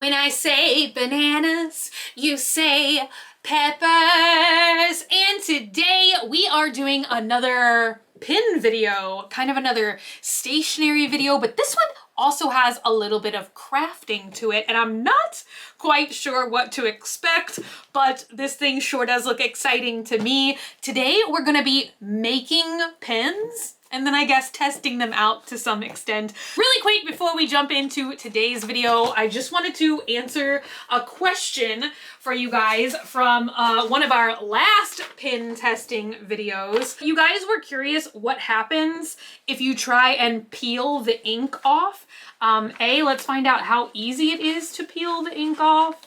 When I say bananas, you say peppers. And today we are doing another pin video, kind of another stationery video, but this one also has a little bit of crafting to it, and I'm not quite sure what to expect, but this thing sure does look exciting to me. Today we're gonna be making pins, and then I guess testing them out to some extent. Really quick before we jump into today's video, I just wanted to answer a question for you guys from one of our last pin testing videos. You guys were curious what happens if you try and peel the ink off. Let's find out how easy it is to peel the ink off,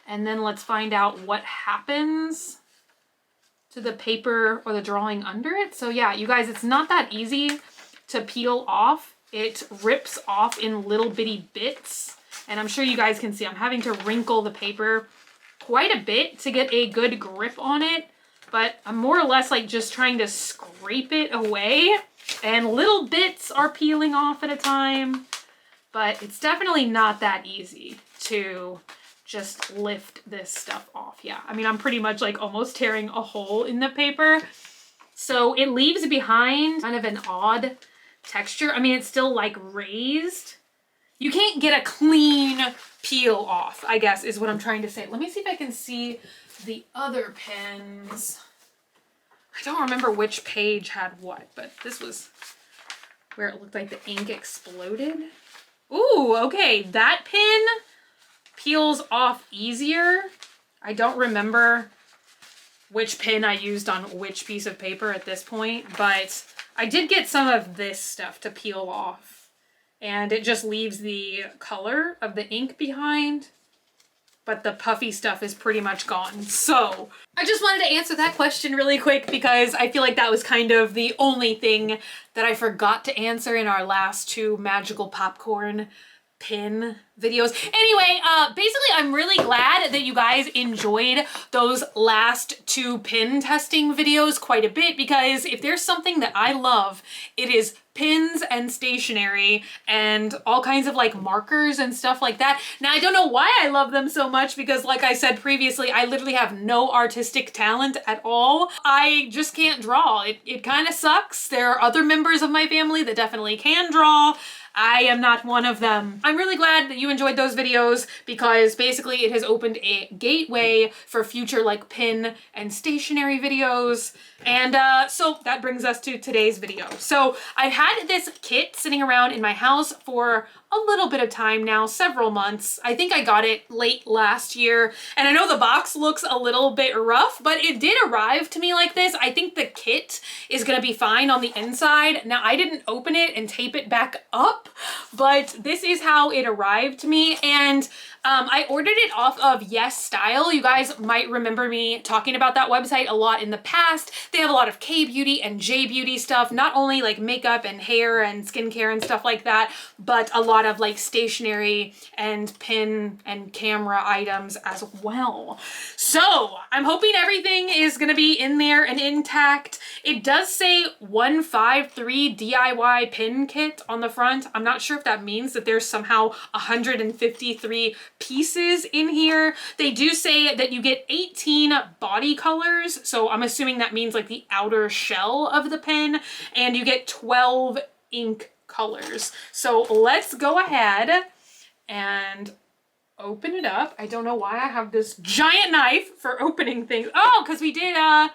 and then let's find out what happens to the paper or the drawing under it. So yeah, you guys, it's not that easy to peel off. It rips off in little bitty bits. And I'm sure you guys can see I'm having to wrinkle the paper quite a bit to get a good grip on it. But I'm more or less like just trying to scrape it away. And little bits are peeling off at a time. But it's definitely not that easy to just lift this stuff off. Yeah, I mean, I'm pretty much like almost tearing a hole in the paper. So it leaves behind kind of an odd texture. I mean, it's still like raised. You can't get a clean peel off, I guess is what I'm trying to say. Let me see if I can see the other pens. I don't remember which page had what, but this was where it looked like the ink exploded. Ooh, okay, that pen peels off easier. I don't remember which pin I used on which piece of paper at this point, but I did get some of this stuff to peel off, and it just leaves the color of the ink behind, but the puffy stuff is pretty much gone. So I just wanted to answer that question really quick because I feel like that was kind of the only thing that I forgot to answer in our last two magical popcorn pin videos. Anyway, basically I'm really glad that you guys enjoyed those last two pin testing videos quite a bit, because if there's something that I love, it is pins and stationery and all kinds of like markers and stuff like that. Now, I don't know why I love them so much because, like I said previously, I literally have no artistic talent at all. I just can't draw. It kind of sucks. There are other members of my family that definitely can draw. I am not one of them. I'm really glad that you enjoyed those videos because basically it has opened a gateway for future like pin and stationery videos. And so that brings us to today's video. So I've had this kit sitting around in my house for a little bit of time now, several months. I think I got it late last year, and I know the box looks a little bit rough, but it did arrive to me like this. I think the kit is gonna be fine on the inside. Now, I didn't open it and tape it back up, but this is how it arrived to me, and I ordered it off of Yes Style. You guys might remember me talking about that website a lot in the past. They have a lot of K-beauty and J-beauty stuff, not only like makeup and hair and skincare and stuff like that, but a lot of like stationery and pin and camera items as well. So I'm hoping everything is gonna be in there and intact. It does say 153 DIY pin kit on the front. I'm not sure if that means that there's somehow 153 pieces in here. They do say that you get 18 body colors, so I'm assuming that means like the outer shell of the pen, and you get 12 ink colors. So let's go ahead and open it up. I don't know why I have this giant knife for opening things. Oh, because we did oh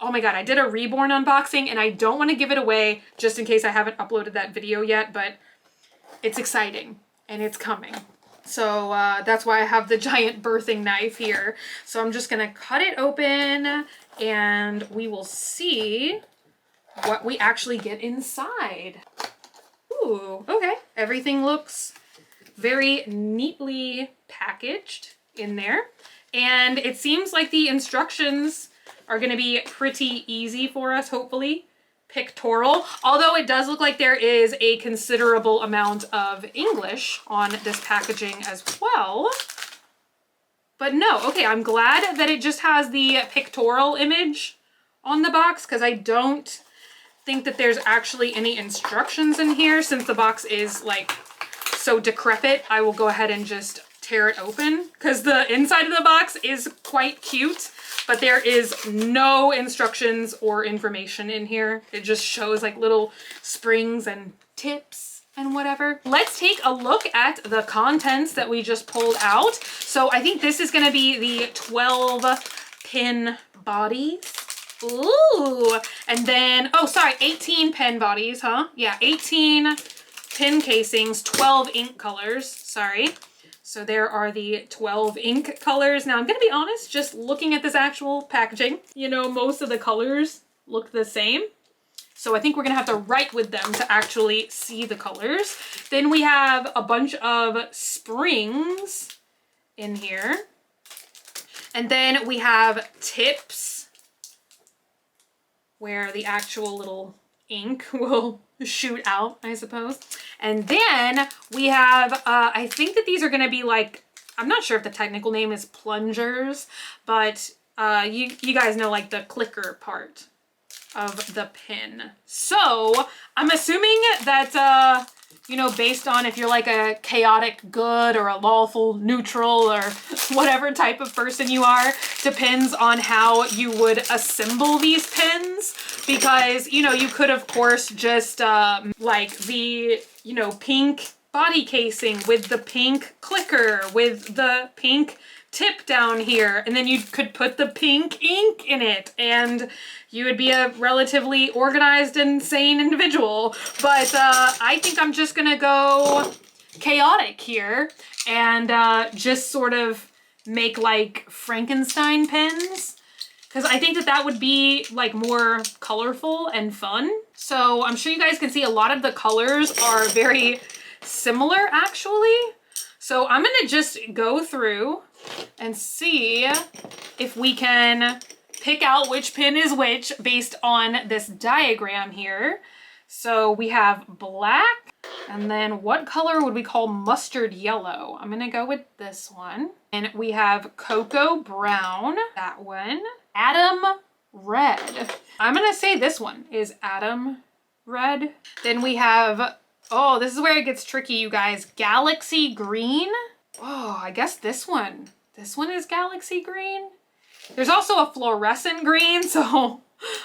my god, I did a Reborn unboxing, and I don't want to give it away just in case I haven't uploaded that video yet, but it's exciting and it's coming. So that's why I have the giant birthing knife here. So I'm just gonna cut it open and we will see what we actually get inside. Ooh, okay. Everything looks very neatly packaged in there. And it seems like the instructions are gonna be pretty easy for us, hopefully. Pictorial, although it does look like there is a considerable amount of English on this packaging as well. But no, okay, I'm glad that it just has the pictorial image on the box, because I don't think that there's actually any instructions in here. Since the box is like so decrepit, I will go ahead and just tear it open because the inside of the box is quite cute, but there is no instructions or information in here. It just shows like little springs and tips and whatever. Let's take a look at the contents that we just pulled out. So I think this is gonna be the 12 pin bodies. Ooh, and then, oh, sorry, 18 pen bodies, huh? Yeah, 18 pin casings, 12 ink colors, sorry. So there are the 12 ink colors. Now I'm gonna be honest, just looking at this actual packaging, you know, most of the colors look the same. So I think we're gonna have to write with them to actually see the colors. Then we have a bunch of springs in here. And then we have tips where the actual little ink will shoot out, I suppose. And then we have, I think that these are gonna be like, I'm not sure if the technical name is plungers, but you guys know like the clicker part of the pin. So I'm assuming that, you know, based on if you're like a chaotic good or a lawful neutral or whatever type of person you are, depends on how you would assemble these pins. Because, you know, you could of course just like the, you know, pink body casing with the pink clicker with the pink tip down here, and then you could put the pink ink in it and you would be a relatively organized and sane individual. But I think I'm just gonna go chaotic here and just sort of make like Frankenstein pens, because I think that that would be like more colorful and fun. So I'm sure you guys can see a lot of the colors are very similar actually. So I'm gonna just go through and see if we can pick out which pin is which based on this diagram here. So we have black, and then what color would we call mustard yellow? I'm gonna go with this one. And we have cocoa brown, that one. Adam red. I'm gonna say this one is Adam red. Then we have, oh, this is where it gets tricky, you guys. Galaxy green. Oh, I guess this one. This one is galaxy green. There's also a fluorescent green, so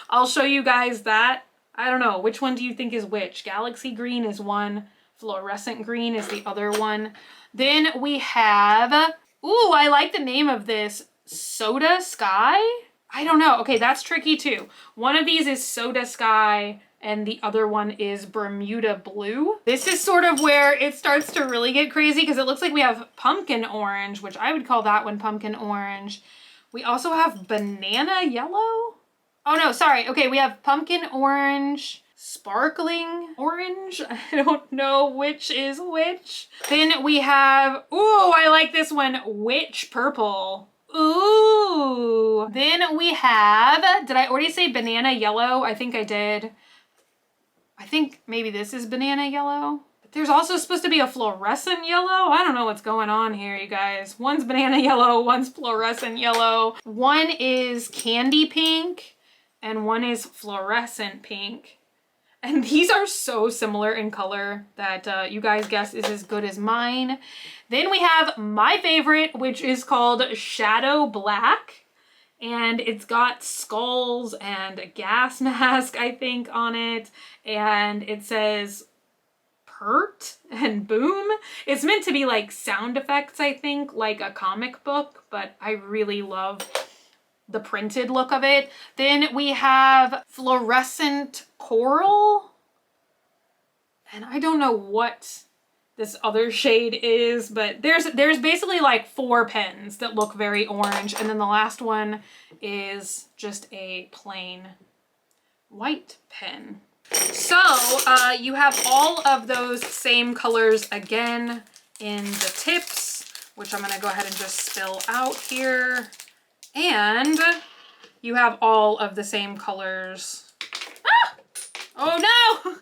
I'll show you guys that. I don't know, which one do you think is which? Galaxy green is one, fluorescent green is the other one. Then we have, ooh, I like the name of this, Soda Sky? I don't know, okay, that's tricky too. One of these is Soda Sky, and the other one is Bermuda Blue. This is sort of where it starts to really get crazy because it looks like we have pumpkin orange, which I would call that one pumpkin orange. We also have banana yellow. Oh no, sorry. Okay, we have pumpkin orange, sparkling orange. I don't know which is which. Then we have, ooh, I like this one, witch purple. Ooh. Then we have, did I already say banana yellow? I think I did. I think maybe this is banana yellow. But there's also supposed to be a fluorescent yellow. I don't know what's going on here, you guys. One's banana yellow, one's fluorescent yellow. One is candy pink, and one is fluorescent pink. And these are so similar in color that you guys guess is as good as mine. Then we have my favorite, which is called Shadow Black. And it's got skulls and a gas mask, I think, on it. And it says pert and boom. It's meant to be like sound effects, I think, like a comic book, but I really love the printed look of it. Then we have fluorescent coral. And I don't know what this other shade is, but there's basically like 4 pens that look very orange, and then the last one is just a plain white pen. So you have all of those same colors again in the tips, which I'm gonna go ahead and just spill out here. And you have all of the same colors. Ah! Oh no!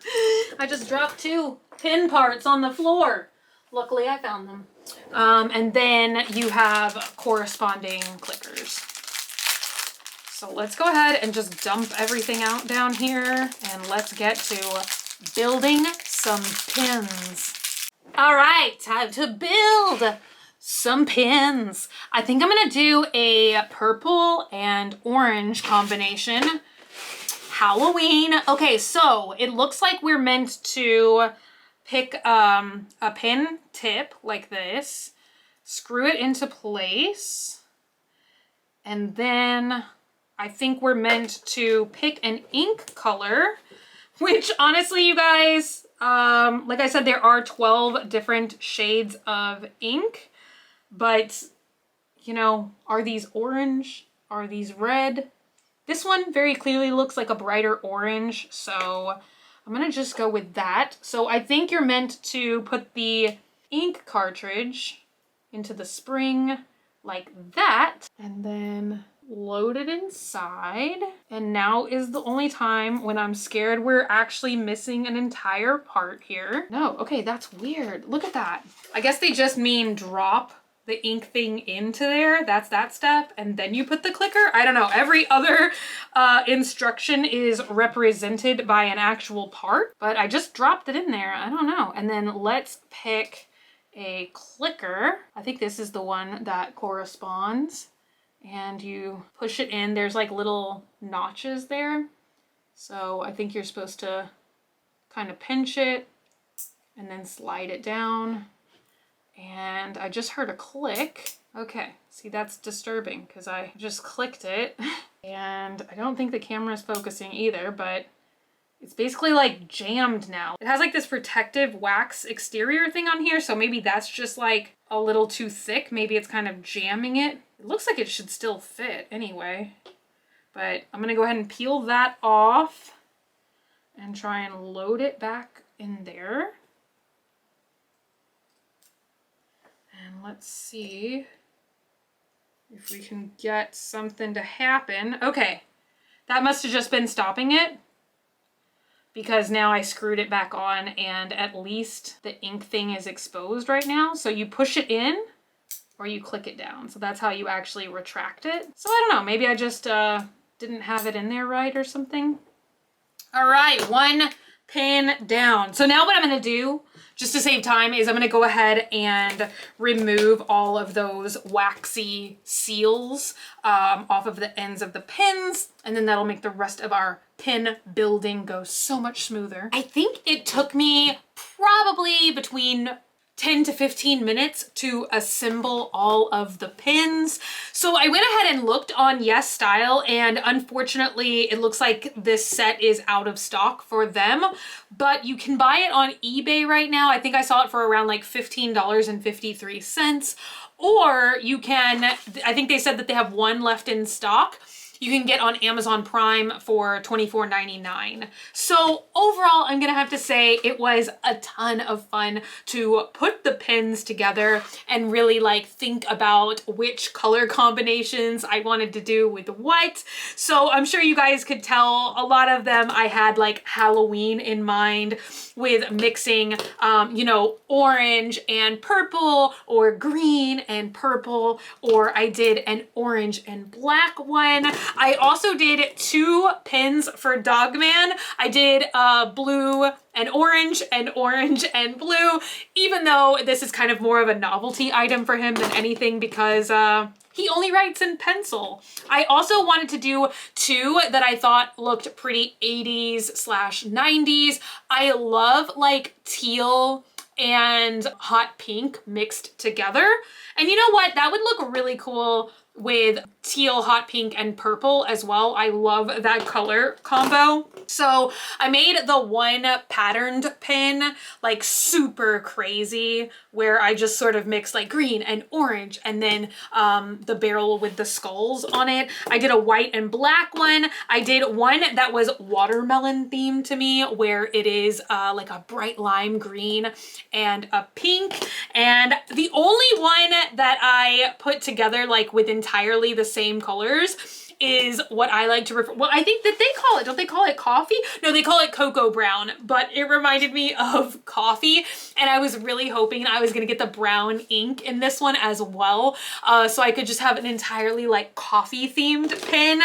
I just dropped 2 pin parts on the floor. Luckily I found them. And then you have corresponding clickers. So let's go ahead and just dump everything out down here and let's get to building some pins. All right, time to build. some pins. I think I'm gonna do a purple and orange combination. Halloween. Okay, so it looks like we're meant to pick a pin tip like this, screw it into place, and then I think we're meant to pick an ink color, which honestly, you guys, like I said, there are 12 different shades of ink, but you know, are these orange? Are these red? This one very clearly looks like a brighter orange, so I'm gonna just go with that. So I think you're meant to put the ink cartridge into the spring like that, and then load it inside. And now is the only time when I'm scared we're actually missing an entire part here. No, okay, that's weird. Look at that. I guess they just mean drop the ink thing into there. That's that step. And then you put the clicker. I don't know. Every other instruction is represented by an actual part, but I just dropped it in there. I don't know. And then let's pick a clicker. I think this is the one that corresponds. And you push it in. There's like little notches there. So I think you're supposed to kind of pinch it and then slide it down. And I just heard a click. Okay, see, that's disturbing because I just clicked it and I don't think the camera is focusing either, but it's basically like jammed now. It has like this protective wax exterior thing on here, so maybe that's just like a little too thick. Maybe it's kind of jamming it. It looks like it should still fit anyway, but I'm gonna go ahead and peel that off and try and load it back in there. And let's see if we can get something to happen. Okay, that must have just been stopping it because now I screwed it back on and at least the ink thing is exposed right now. So you push it in or you click it down. So that's how you actually retract it. So I don't know, maybe I just didn't have it in there right or something. All right, one pin down. So now what I'm gonna do, just to save time, is I'm gonna go ahead and remove all of those waxy seals off of the ends of the pins, and then that'll make the rest of our pin building go so much smoother. I think it took me probably between 10 to 15 minutes to assemble all of the pins. So I went ahead and looked on Yes Style, and unfortunately it looks like this set is out of stock for them, but you can buy it on eBay right now. I think I saw it for around like $15.53, or you can, I think they said that they have one left in stock. You can get on Amazon Prime for $24.99. So overall, I'm gonna have to say it was a ton of fun to put the pins together and really like think about which color combinations I wanted to do with what. So I'm sure you guys could tell a lot of them I had like Halloween in mind with mixing, you know, orange and purple or green and purple, or I did an orange and black one. I also did 2 pins for Dogman. I did blue and orange and blue, even though this is kind of more of a novelty item for him than anything because he only writes in pencil. I also wanted to do 2 that I thought looked pretty 80s/90s. I love like teal and hot pink mixed together. And you know what? That would look really cool with teal, hot pink, and purple as well. I love that color combo. So I made the one patterned pin like super crazy where I just sort of mixed like green and orange and then the barrel with the skulls on it. I did a white and black one. I did one that was watermelon themed to me where it is like a bright lime green and a pink. And the only one that I put together like with entirely the same colors is what I like to refer, well, I think that they call it, don't they call it coffee? No, they call it cocoa brown, but it reminded me of coffee, and I was really hoping I was gonna get the brown ink in this one as well, so I could just have an entirely like coffee themed pen.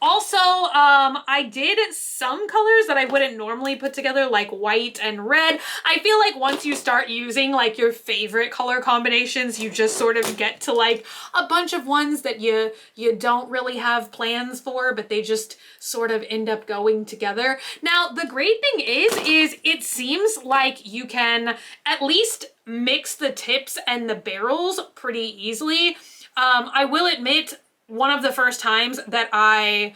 Also, I did some colors that I wouldn't normally put together, like white and red. I feel like once you start using like your favorite color combinations, you just sort of get to like a bunch of ones that you don't really have plans for, but they just sort of end up going together. Now, the great thing is it seems like you can at least mix the tips and the barrels pretty easily. I will admit, one of the first times that I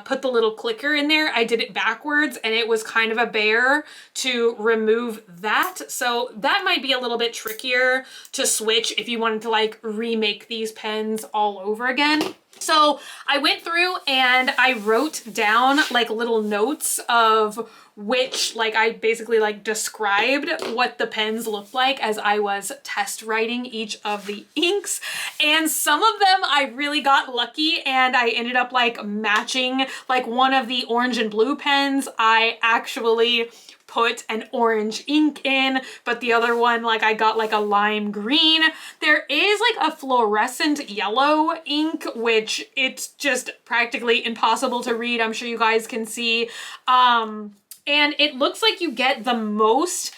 put the little clicker in there, I did it backwards and it was kind of a bear to remove that. So that might be a little bit trickier to switch if you wanted to like remake these pens all over again. So I went through and I wrote down like little notes of which, like, I basically like described what the pens looked like as I was test writing each of the inks. And some of them I really got lucky and I ended up like matching, like one of the orange and blue pens I actually put an orange ink in, but the other one, like, I got like a lime green. There is like a fluorescent yellow ink, which it's just practically impossible to read. I'm sure you guys can see. And it looks like you get the most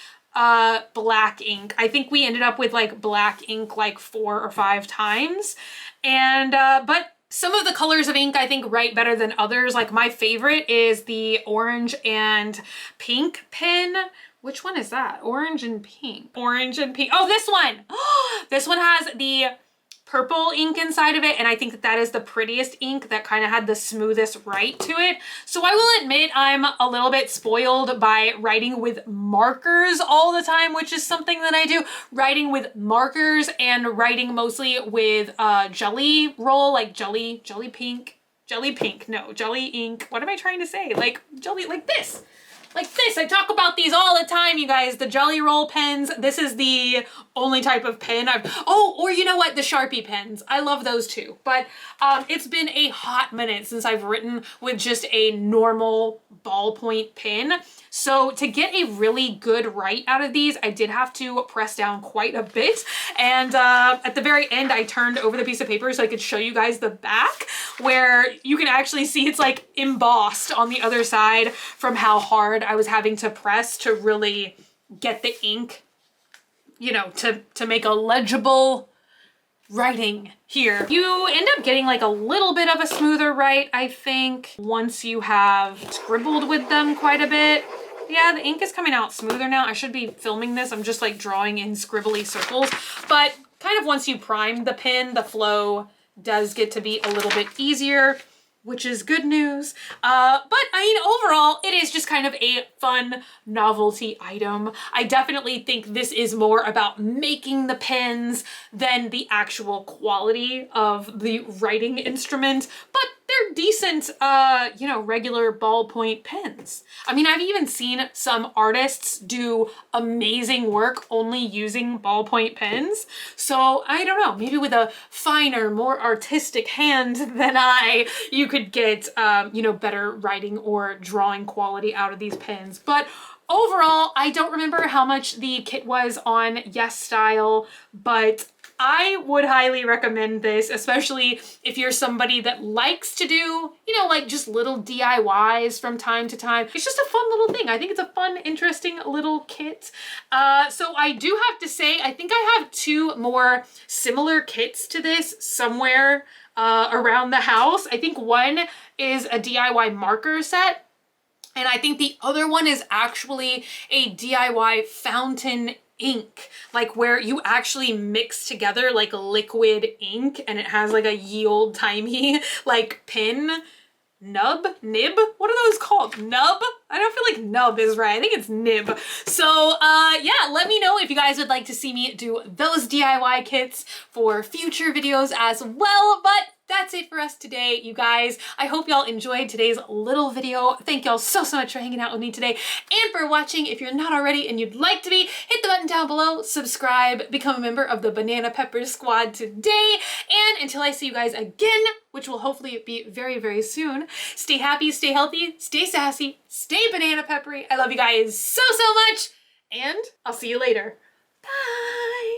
black ink. I think we ended up with like black ink like 4 or 5 times. And, but some of the colors of ink I think write better than others. Like my favorite is the orange and pink pen. Which one is that? Orange and pink. Orange and pink. Oh, this one. This one has the purple ink inside of it, and I think that that is the prettiest ink, that kind of had the smoothest write to it. So I will admit I'm a little bit spoiled by writing with markers all the time, which is something that I do. Writing with markers and writing mostly with jelly roll, like jelly ink. No, jelly ink. What am I trying to say? Like jelly, like this. Like this. I talk about these all the time, you guys. The jelly roll pens. This is the only type of pen I've... Oh, or you know what? The Sharpie pens. I love those too. But it's been a hot minute since I've written with just a normal ballpoint pen. So to get a really good write out of these, I did have to press down quite a bit. And at the very end, I turned over the piece of paper so I could show you guys the back, where you can actually see it's like embossed on the other side from how hard I was having to press to really get the ink, you know, to make a legible writing here. You end up getting like a little bit of a smoother write, I think, once you have scribbled with them quite a bit. Yeah, the ink is coming out smoother now. I should be filming this. I'm just like drawing in scribbly circles, but kind of once you prime the pen, the flow does get to be a little bit easier, which is good news. But I mean, overall, it is just kind of a fun novelty item. I definitely think this is more about making the pens than the actual quality of the writing instrument, but they're decent, you know, regular ballpoint pens. I mean, I've even seen some artists do amazing work only using ballpoint pens. So I don't know, maybe with a finer, more artistic hand than you could get, you know, better writing or drawing quality out of these pens. But overall, I don't remember how much the kit was on Yes Style, but I would highly recommend this, especially if you're somebody that likes to do, you know, like just little DIYs from time to time. It's just a fun little thing. I think it's a fun, interesting little kit. So I do have to say, I think I have 2 more similar kits to this somewhere around the house. I think one is a DIY marker set, and I think the other one is actually a DIY fountain ink, like where you actually mix together like liquid ink and it has like a ye old timey like pin nib, what are those called? Nub? I don't feel like nub is right. I think it's nib. So yeah, let me know if you guys would like to see me do those DIY kits for future videos as well. But that's it for us today, you guys. I hope y'all enjoyed today's little video. Thank y'all so much for hanging out with me today and for watching. If you're not already and you'd like to be, hit the button down below, subscribe, become a member of the Banana Pepper Squad today. And until I see you guys again, which will hopefully be very, very soon, stay happy, stay healthy, stay sassy, stay banana peppery. I love you guys so much, and I'll see you later. Bye.